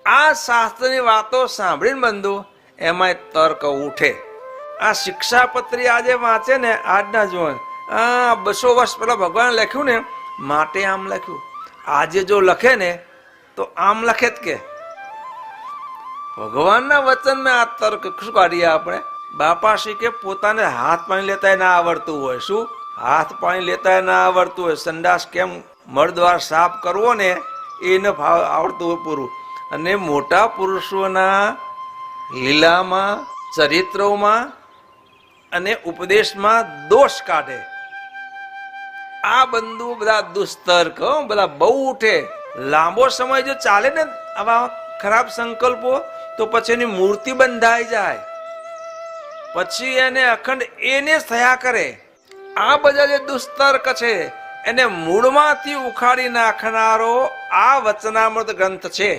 આ શાસ્ત્રની વાતો સાંભળીને બંધુ એમાં તર્ક ઉઠે. આ શિક્ષાપત્રી આજે વાંચે ને આજના જુવાન, 200 વર્ષ પહેલા ભગવાન લખ્યું ને માટે આમ લખ્યું, આજે જો લખે ને તો આમ લખે જ કે ભગવાનના વચનમાં આ તર્ક શું કાઢીએ આપણે? બાપા શ્રી કે પોતાને હાથ પાણી લેતા ના આવડતું હોય, શું હાથ પાણી લેતા ના આવડતું હોય, સંડાસ કેમ મળદ્વાર સાફ કરવો ને એને આવડતું હોય પૂરું. અને મોટા પુરુષોના લીલામાં, ચરિત્રોમાં અને ઉપદેશમાં દોષ કાઢે. આ બંધુ બધા દુસ્તર્ક બધા બહુ ઉઠે. લાંબો સમય જો ચાલે ને આવા ખરાબ સંકલ્પો તો પછી એની મૂર્તિ બંધાઈ જાય, પછી એને અખંડ એને જ થયા કરે. આ બધા જે દુસ્તર્ક છે એને મૂળમાંથી ઉખાડી નાખનારો આ વચનામૃત ગ્રંથ છે.